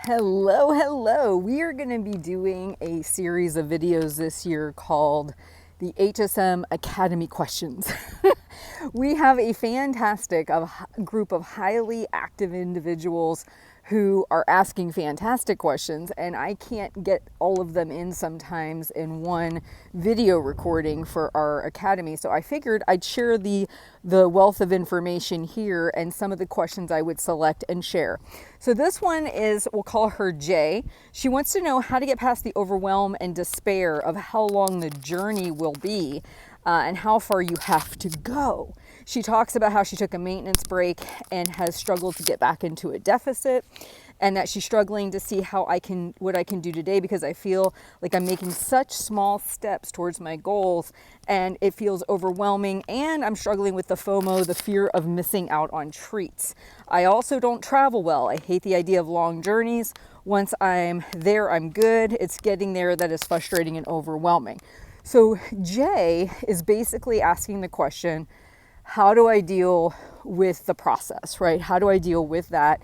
Hello. We are going to be doing a series of videos this year called the HSM Academy Questions. We have a fantastic group of highly active individuals who are asking fantastic questions, and I can't get all of them in sometimes in one video recording for our academy. So I figured I'd share the wealth of information here and some of the questions I would select and share. So this one is, we'll call her Jay. She wants to know how to get past the overwhelm and despair of how long the journey will be and how far you have to go. She talks about how she took a maintenance break and has struggled to get back into a deficit, and that she's struggling to see what I can do today because I feel like I'm making such small steps towards my goals and it feels overwhelming, and I'm struggling with the FOMO, the fear of missing out on treats. I also don't travel well. I hate the idea of long journeys. Once I'm there, I'm good. It's getting there that is frustrating and overwhelming. So Jay is basically asking the question, how do I deal with the process, right? How do I deal with that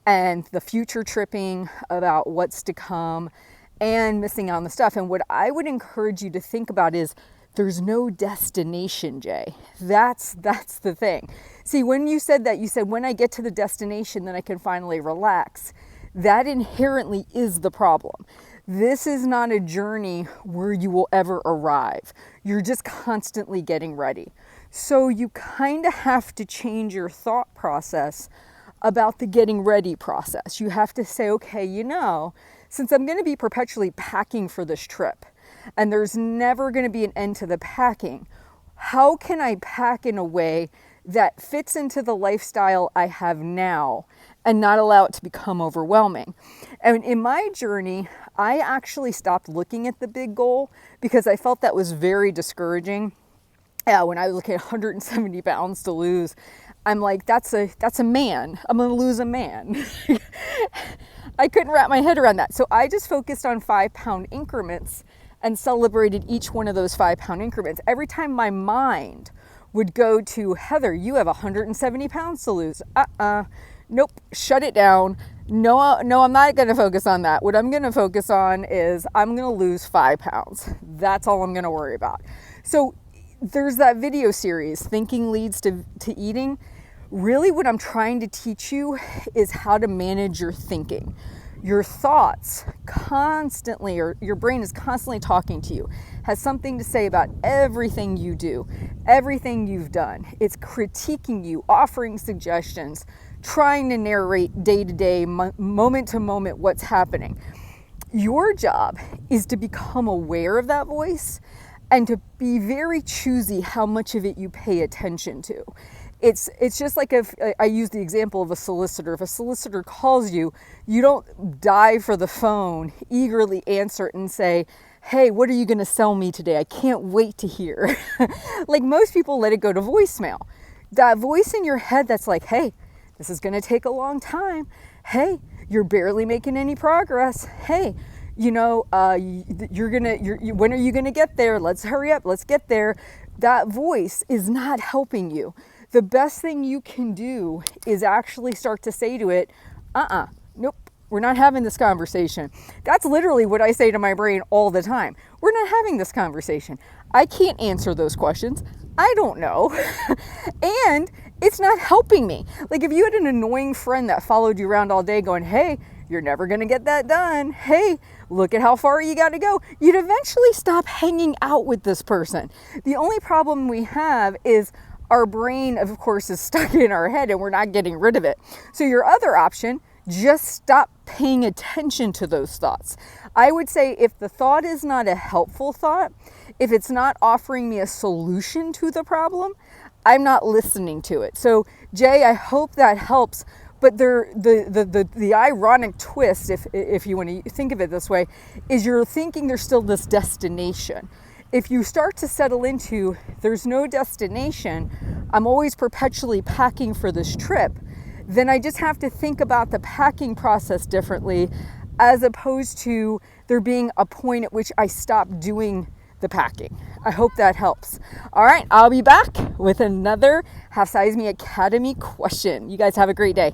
and the future tripping about what's to come and missing out on the stuff? And what I would encourage you to think about is there's no destination, Jay. That's the thing. See, when you said that, you said, when I get to the destination, then I can finally relax. That inherently is the problem. This is not a journey where you will ever arrive. You're just constantly getting ready. So you kind of have to change your thought process about the getting ready process. You have to say, okay, since I'm going to be perpetually packing for this trip and there's never going to be an end to the packing, how can I pack in a way that fits into the lifestyle I have now and not allow it to become overwhelming? And in my journey, I actually stopped looking at the big goal because I felt that was very discouraging. When I was looking at 170 pounds to lose, I'm like, that's a man. I'm going to lose a man. I couldn't wrap my head around that. So I just focused on 5-pound increments and celebrated each one of those 5-pound increments. Every time my mind would go to, Heather, you have 170 pounds to lose. Nope, shut it down. No, I'm not going to focus on that. What I'm going to focus on is I'm going to lose 5 pounds. That's all I'm going to worry about. So there's that video series, Thinking Leads to Eating. Really what I'm trying to teach you is how to manage your thinking. Your thoughts constantly, or your brain is constantly talking to you, has something to say about everything you do, everything you've done. It's critiquing you, offering suggestions, trying to narrate day to day, moment to moment what's happening. Your job is to become aware of that voice and to be very choosy how much of it you pay attention to. It's just like if I use the example of a solicitor. If a solicitor calls you, you don't dive for the phone, eagerly answer it and say, hey, what are you going to sell me today? I can't wait to hear. Like most people let it go to voicemail. That voice in your head that's like, hey, this is going to take a long time. Hey, you're barely making any progress. Hey, when are you gonna get there? Let's hurry up, let's get there. That voice is not helping you. The best thing you can do is actually start to say to it, nope, we're not having this conversation. That's literally what I say to my brain all the time. We're not having this conversation. I can't answer those questions. I don't know. And it's not helping me. Like if you had an annoying friend that followed you around all day going, hey, you're never going to get that done. Hey, look at how far you got to go. You'd eventually stop hanging out with this person. The only problem we have is our brain, of course, is stuck in our head and we're not getting rid of it. So your other option, just stop paying attention to those thoughts. I would say if the thought is not a helpful thought, if it's not offering me a solution to the problem, I'm not listening to it. So Jay, I hope that helps. But the ironic twist, if you want to think of it this way, is you're thinking there's still this destination. If you start to settle into, there's no destination, I'm always perpetually packing for this trip, then I just have to think about the packing process differently, as opposed to there being a point at which I stop doing the packing. I hope that helps. All right, I'll be back with another Half Size Me Academy question. You guys have a great day.